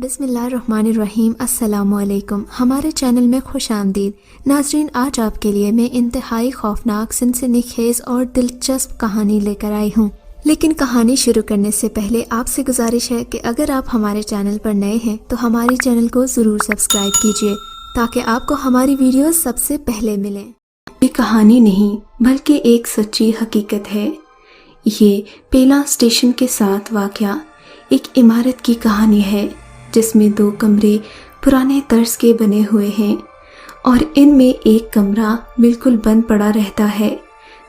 बिस्मिल्लाहिर्रहमानिर्रहीम। अस्सलामुअलैकुम। हमारे चैनल में खुश आमदीद। नाजरीन, आज आपके लिए मैं इंतहाई खौफनाक, सनसनीखेज और दिलचस्प कहानी लेकर आई हूँ। लेकिन कहानी शुरू करने से पहले आपसे गुजारिश है कि अगर आप हमारे चैनल पर नए हैं तो हमारे चैनल को ज़रूर सब्सक्राइब कीजिए ताकि आपको हमारी वीडियोस सबसे पहले मिलें। ये कहानी नहीं बल्कि एक सच्ची हकीकत है। ये पेला स्टेशन के साथ वाक़या एक इमारत की कहानी है जिसमें 2 कमरे पुराने तर्ज के बने हुए हैं और इनमें एक कमरा बिल्कुल बंद पड़ा रहता है।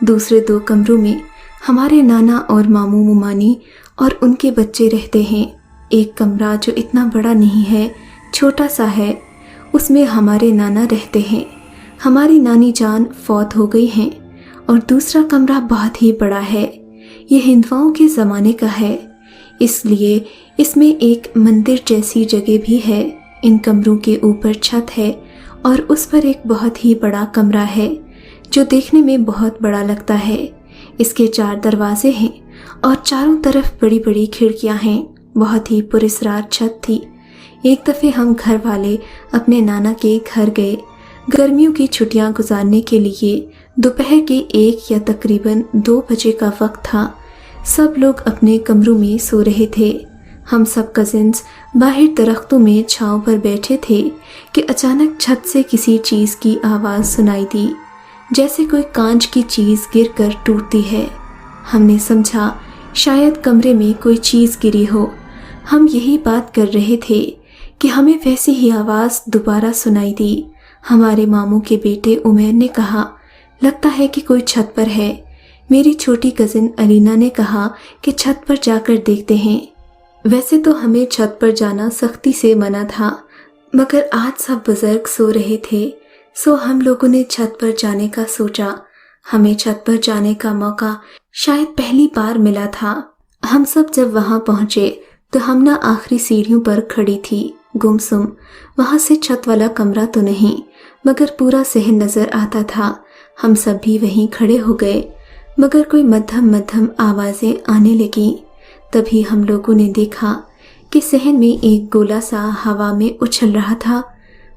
दूसरे 2 कमरों में हमारे नाना और मामू मुमानी और उनके बच्चे रहते हैं। एक कमरा जो इतना बड़ा नहीं है, छोटा सा है, उसमें हमारे नाना रहते हैं। हमारी नानी जान फौत हो गई हैं और दूसरा कमरा बहुत ही बड़ा है। ये हिंदुओं के ज़माने का है, इसलिए इसमें एक मंदिर जैसी जगह भी है। इन कमरों के ऊपर छत है और उस पर एक बहुत ही बड़ा कमरा है जो देखने में बहुत बड़ा लगता है। इसके 4 दरवाजे हैं और चारों तरफ बड़ी बड़ी खिड़कियां हैं। बहुत ही पुरस्कार छत थी। एक दफ़े हम घर वाले अपने नाना के घर गए। गर्मियों की छुट्टियां गुजारने के लिए दोपहर के 1 या तकरीबन 2 बजे का वक्त था। सब लोग अपने कमरों में सो रहे थे। हम सब कजिन्स बाहर दरख्तों में छांव पर बैठे थे कि अचानक छत से किसी चीज़ की आवाज़ सुनाई दी, जैसे कोई कांच की चीज़ गिरकर टूटती है। हमने समझा शायद कमरे में कोई चीज़ गिरी हो। हम यही बात कर रहे थे कि हमें वैसी ही आवाज़ दोबारा सुनाई दी। हमारे मामू के बेटे उमैर ने कहा, लगता है कि कोई छत पर है। मेरी छोटी कज़िन अलीना ने कहा कि छत पर जाकर देखते हैं। वैसे तो हमें छत पर जाना सख्ती से मना था, मगर आज सब बुजुर्ग सो रहे थे, सो हम लोगों ने छत पर जाने का सोचा। हमें छत पर जाने का मौका शायद पहली बार मिला था। हम सब जब वहां पहुंचे तो हमना आखिरी सीढ़ियों पर खड़ी थी, गुमसुम। वहां से छत वाला कमरा तो नहीं, मगर पूरा सहन नजर आता था। हम सब भी वहीं खड़े हो गए, मगर कोई मध्यम मध्यम आवाज़ें आने लगीं। तभी हम लोगों ने देखा कि सहन में एक गोला सा हवा में उछल रहा था,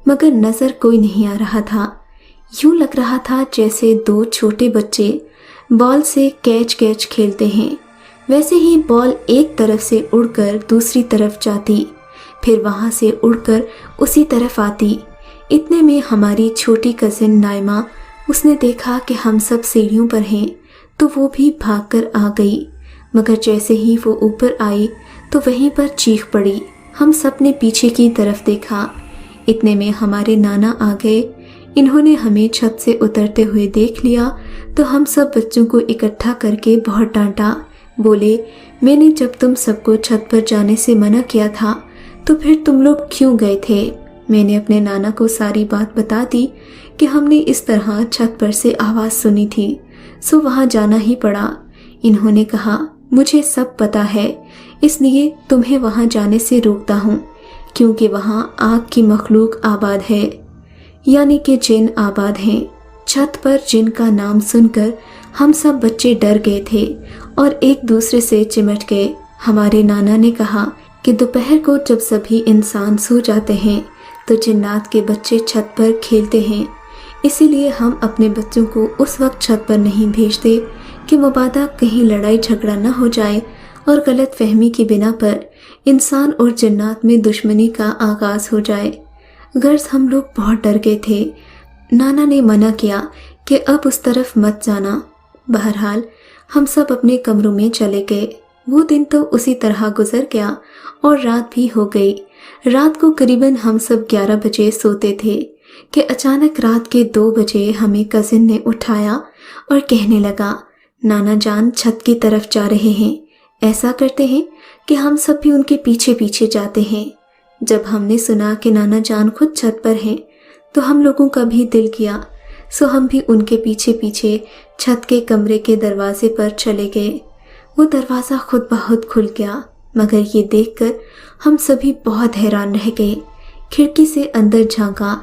मगर नज़र कोई नहीं आ रहा था। यूं लग रहा था जैसे 2 छोटे बच्चे बॉल से कैच कैच खेलते हैं। वैसे ही बॉल एक तरफ से उड़कर दूसरी तरफ जाती, फिर वहाँ से उड़कर उसी तरफ आती। इतने में हमारी छोटी कज़िन नाइमा, उसने देखा कि हम सब सीढ़ियों पर हैं तो वो भी भागकर आ गई, मगर जैसे ही वो ऊपर आई तो वहीं पर चीख पड़ी। हम सब ने पीछे की तरफ देखा। इतने में हमारे नाना आ गए। इन्होंने हमें छत से उतरते हुए देख लिया तो हम सब बच्चों को इकट्ठा करके बहुत डांटा। बोले, मैंने जब तुम सबको छत पर जाने से मना किया था तो फिर तुम लोग क्यों गए थे? मैंने अपने नाना को सारी बात बता दी कि हमने इस तरह छत पर से आवाज़ सुनी थी, सो वहाँ जाना ही पड़ा। इन्होंने कहा, मुझे सब पता है, इसलिए तुम्हें वहाँ जाने से रोकता हूँ, क्योंकि वहाँ आग की मखलूक आबाद है, यानी कि जिन आबाद हैं। छत पर जिन का नाम सुनकर हम सब बच्चे डर गए थे और एक दूसरे से चिमट गए। हमारे नाना ने कहा कि दोपहर को जब सभी इंसान सो जाते हैं तो जिन्नात के बच्चे छत पर खेलते हैं, इसीलिए हम अपने बच्चों को उस वक्त छत पर नहीं भेजते कि मुबादा कहीं लड़ाई झगड़ा न हो जाए और गलत फहमी की बिना पर इंसान और जिन्नात में दुश्मनी का आगाज़ हो जाए। गर्ज हम लोग बहुत डर गए थे। नाना ने मना किया कि अब उस तरफ मत जाना। बहरहाल हम सब अपने कमरों में चले गए। वो दिन तो उसी तरह गुजर गया और रात भी हो गई। रात को करीबन हम सब 11 बजे सोते थे कि अचानक रात के 2 बजे हमें कज़िन ने उठाया और कहने लगा, नाना जान छत की तरफ जा रहे हैं। ऐसा करते हैं कि हम सब भी उनके पीछे पीछे जाते हैं। जब हमने सुना कि नाना जान खुद छत पर हैं तो हम लोगों का भी दिल किया, सो हम भी उनके पीछे पीछे छत के कमरे के दरवाजे पर चले गए। वो दरवाज़ा खुद ब खुद खुल गया, मगर ये देखकर हम सभी बहुत हैरान रह गए। खिड़की से अंदर झांका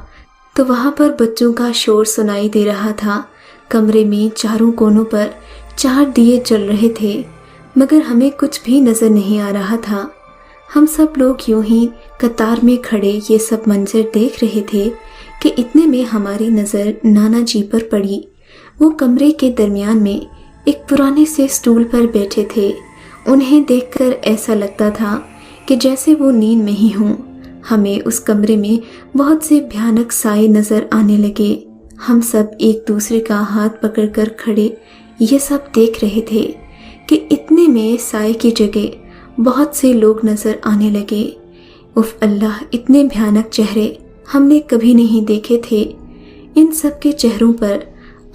तो वहाँ पर बच्चों का शोर सुनाई दे रहा था। कमरे में चारों कोनों पर 4 दिए जल रहे थे, मगर हमें कुछ भी नज़र नहीं आ रहा था। हम सब लोग यूं ही कतार में खड़े ये सब मंजर देख रहे थे कि इतने में हमारी नज़र नाना जी पर पड़ी। वो कमरे के दरमियान में एक पुराने से स्टूल पर बैठे थे। उन्हें देखकर ऐसा लगता था कि जैसे वो नींद में ही हों। हमें उस कमरे में बहुत से भयानक साए नज़र आने लगे। हम सब एक दूसरे का हाथ पकड़कर खड़े ये सब देख रहे थे कि इतने में साए की जगह बहुत से लोग नज़र आने लगे। उफ अल्लाह, इतने भयानक चेहरे हमने कभी नहीं देखे थे। इन सब के चेहरों पर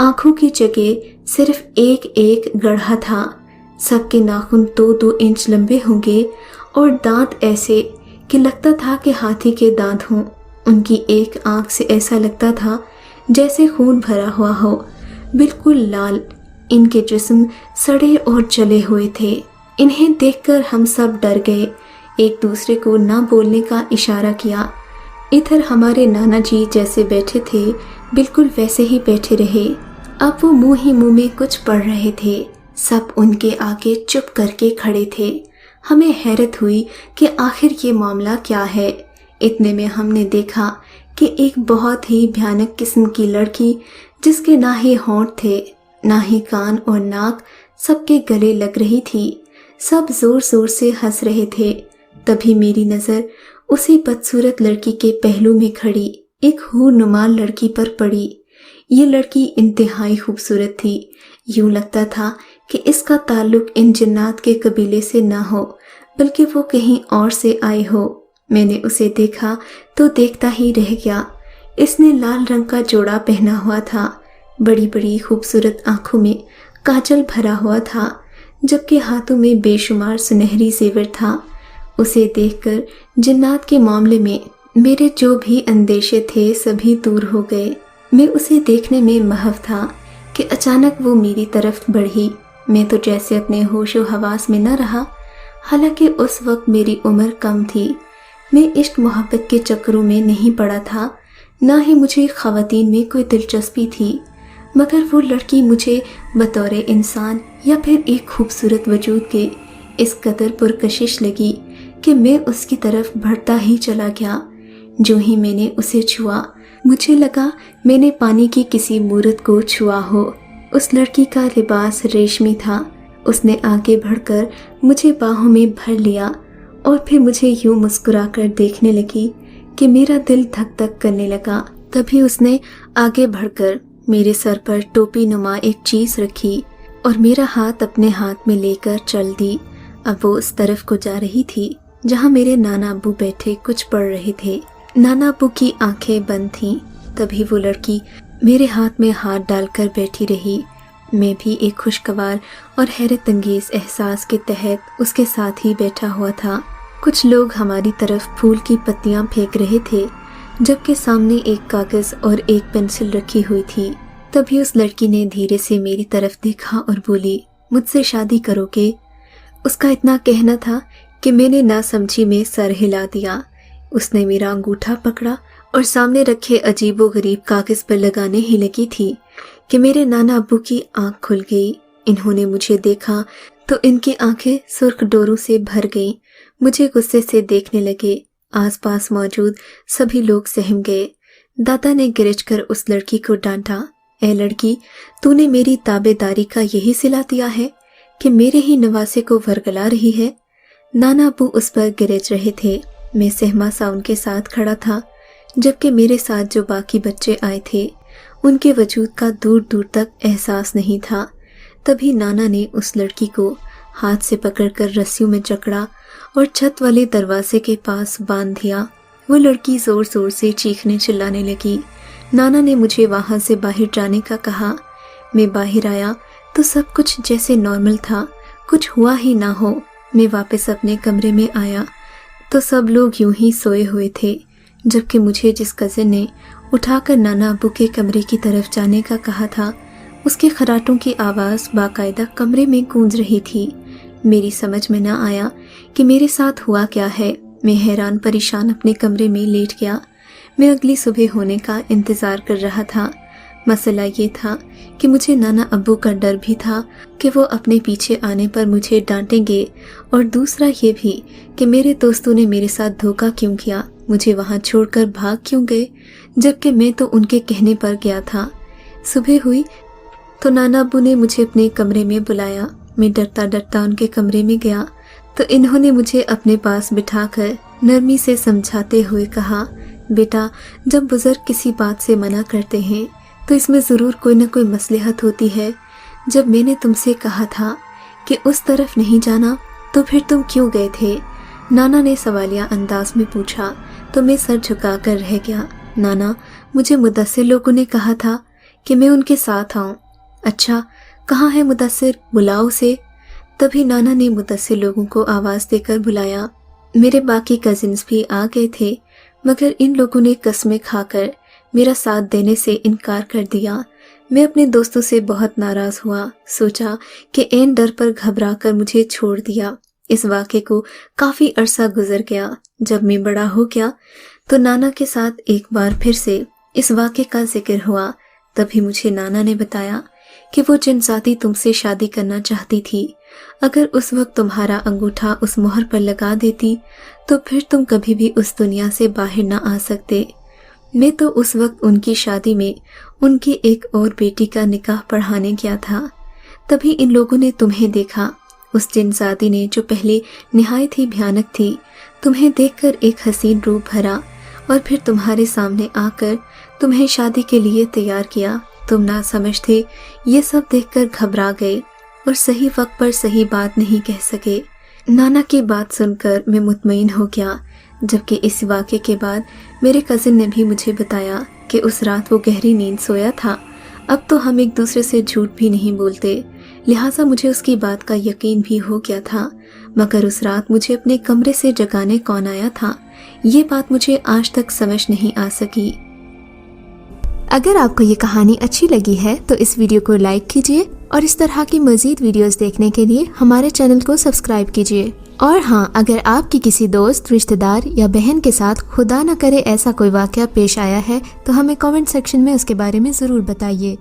आंखों की जगह सिर्फ एक एक गड्ढा था। सबके नाखून 2-2 इंच लंबे होंगे और दांत ऐसे कि लगता था कि हाथी के दांत हों। उनकी एक आंख से ऐसा लगता था जैसे खून भरा हुआ हो, बिल्कुल लाल। इनके जिस्म सड़े और जले हुए थे। इन्हें देखकर हम सब डर गए, एक दूसरे को ना बोलने का इशारा किया। इधर हमारे नाना जी जैसे बैठे थे बिल्कुल वैसे ही बैठे रहे। अब वो मुंह ही मुंह में कुछ पढ़ रहे थे। सब उनके आगे चुप करके खड़े थे। हमें हैरत हुई कि आखिर ये मामला क्या है। इतने में हमने देखा कि एक बहुत ही भयानक किस्म की लड़की, जिसके ना ही होंठ थे ना ही कान और नाक, सबके गले लग रही थी। सब जोर जोर से हंस रहे थे। तभी मेरी नज़र उसी बदसूरत लड़की के पहलू में खड़ी एक हूरनुमा लड़की पर पड़ी। ये लड़की इंतहाई खूबसूरत थी। यूं लगता था कि इसका ताल्लुक इन जिन्नात के कबीले से ना हो, बल्कि वो कहीं और से आई हो। मैंने उसे देखा तो देखता ही रह गया। इसने लाल रंग का जोड़ा पहना हुआ था। बड़ी बड़ी खूबसूरत आंखों में काजल भरा हुआ था, जबकि हाथों में बेशुमार सुनहरी जेवर था। उसे देखकर जिन्नात के मामले में मेरे जो भी अंदेशे थे सभी दूर हो गए। मैं उसे देखने में महव था कि अचानक वो मेरी तरफ बढ़ी। मैं तो जैसे अपने होशो हवास में न रहा। हालांकि उस वक्त मेरी उम्र कम थी। मैं इश्क मोहब्बत के चक्करों में नहीं पड़ा था, ना ही मुझे ख़वातीन में कोई दिलचस्पी थी। मगर वो लड़की मुझे बतौर इंसान या फिर एक खूबसूरत वजूद के इस कदर पुरकशिश लगी कि मैं उसकी तरफ बढ़ता ही चला गया। जो ही मैंने उसे छुआ, मुझे लगा मैंने पानी की किसी मूरत को छुआ हो। उस लड़की का लिबास रेशमी था। उसने आगे बढ़कर मुझे बाहों में भर लिया और फिर मुझे यूं मुस्कुराकर देखने लगी कि मेरा दिल धक धक करने लगा। तभी उसने आगे बढ़कर मेरे सर पर टोपी नुमा एक चीज़ रखी और मेरा हाथ अपने हाथ में लेकर चल दी। अब वो उस तरफ को जा रही थी जहाँ मेरे नाना अब्बू बैठे कुछ पढ़ रहे थे। नाना अब्बू की आंखें बंद थीं। तभी वो लड़की मेरे हाथ में हाथ डालकर बैठी रही। मैं भी एक खुशगवार और हैरत अंगेज एहसास के तहत उसके साथ ही बैठा हुआ था। कुछ लोग हमारी तरफ फूल की पत्तियां फेंक रहे थे, जबकि सामने एक कागज और एक पेंसिल रखी हुई थी। तभी उस लड़की ने धीरे से मेरी तरफ देखा और बोली, मुझसे शादी करोगे? उसका इतना कहना था कि मैंने नासमझी में सर हिला दिया। उसने मेरा अंगूठा पकड़ा और सामने रखे अजीबो गरीब कागज पर लगाने ही लगी थी कि मेरे नाना अब्बू की आंख खुल गई। इन्होंने मुझे देखा तो इनकी आंखें सुर्ख डोरों से भर गईं। मुझे गुस्से से देखने लगे। आसपास मौजूद सभी लोग सहम गए। दादा ने गिरजकर उस लड़की को डांटा, ए लड़की, तूने मेरी ताबेदारी का यही सिला दिया है कि मेरे ही नवासे को वरगला रही है? नाना अब्बू उस पर गिरज रहे थे। मैं सहमा सा उनके साथ खड़ा था, जबकि मेरे साथ जो बाकी बच्चे आए थे उनके वजूद का दूर दूर तक एहसास नहीं था। तभी नाना ने उस लड़की को हाथ से पकड़कर रस्सियों में जकड़ा और छत वाले दरवाजे के पास बांध दिया। वो लड़की जोर जोर से चीखने चिल्लाने लगी। नाना ने मुझे वहां से बाहर जाने का कहा। मैं बाहर आया तो सब कुछ जैसे नॉर्मल था, कुछ हुआ ही ना हो। मैं वापस अपने कमरे में आया तो सब लोग यूं ही सोए हुए थे, जबकि मुझे जिस कज़न ने उठाकर नाना अब्बू के कमरे की तरफ जाने का कहा था, उसके खराटों की आवाज़ बाकायदा कमरे में गूंज रही थी। मेरी समझ में न आया कि मेरे साथ हुआ क्या है। मैं हैरान परेशान अपने कमरे में लेट गया। मैं अगली सुबह होने का इंतज़ार कर रहा था, मसला ये था कि मुझे नाना अब्बू का डर भी था कि वो अपने पीछे आने पर मुझे डांटेंगे, और दूसरा ये भी कि मेरे दोस्तों ने मेरे साथ धोखा क्यों किया, मुझे वहाँ छोड़कर भाग क्यों गए, जबकि मैं तो उनके कहने पर गया था। सुबह हुई तो नाना अब्बू ने मुझे अपने कमरे में बुलाया। मैं डरता डरता उनके कमरे में गया तो इन्होंने मुझे अपने पास बिठाकर नरमी से समझाते हुए कहा, बेटा, जब बुजुर्ग किसी बात से मना करते हैं तो इसमें ज़रूर कोई न कोई मसलहत होती है। जब मैंने तुमसे कहा था कि उस तरफ नहीं जाना तो फिर तुम क्यों गए थे? नाना ने सवालिया अंदाज में पूछा तो मैं सर झुकाकर रह गया। नाना, मुझे मुदस्सिर लोगों ने कहा था कि मैं उनके साथ आऊं। अच्छा, कहाँ है मुदस्सिर, बुलाओ उसे। तभी नाना ने मुदस्सिर लोगों को आवाज़ देकर बुलाया। मेरे बाकी कजिन्स भी आ गए थे, मगर इन लोगों ने कस्में खाकर मेरा साथ देने से इनकार कर दिया। मैं अपने दोस्तों से बहुत नाराज़ हुआ, सोचा कि ऐन डर पर घबरा कर मुझे छोड़ दिया। इस वाक़े को काफ़ी अरसा गुजर गया। जब मैं बड़ा हो गया तो नाना के साथ एक बार फिर से इस वाक़े का जिक्र हुआ। तभी मुझे नाना ने बताया कि वो जिनजाति तुमसे शादी करना चाहती थी, अगर उस वक्त तुम्हारा अंगूठा उस मोहर पर लगा देती तो फिर तुम कभी भी उस दुनिया से बाहर ना आ सकते। मैं तो उस वक्त उनकी शादी में उनकी एक और बेटी का निकाह पढ़ाने गया था। तभी इन लोगों ने तुम्हें देखा। उस जिनजाति ने, जो पहले निहायत ही भयानक थी, तुम्हें देखकर एक हसीन रूप भरा और फिर तुम्हारे सामने आकर तुम्हें शादी के लिए तैयार किया। तुम ना समझ थे, ये सब देखकर घबरा गए और सही वक्त पर सही बात नहीं कह सके। नाना की बात सुनकर मैं मुतमईन हो गया, जबकि इस वाक़े के बाद मेरे कज़िन ने भी मुझे बताया कि उस रात वो गहरी नींद सोया था। अब तो हम एक दूसरे से झूठ भी नहीं बोलते, लिहाजा मुझे उसकी बात का यकीन भी हो गया था। मगर उस रात मुझे अपने कमरे से जगाने कौन आया था, ये बात मुझे आज तक समझ नहीं आ सकी। अगर आपको ये कहानी अच्छी लगी है तो इस वीडियो को लाइक कीजिए और इस तरह की मज़ीद वीडियोस देखने के लिए हमारे चैनल को सब्सक्राइब कीजिए। और हाँ, अगर आपकी किसी दोस्त, रिश्तेदार या बहन के साथ खुदा न करे ऐसा कोई वाक़या पेश आया है तो हमें कमेंट सेक्शन में उसके बारे में ज़रूर बताइए।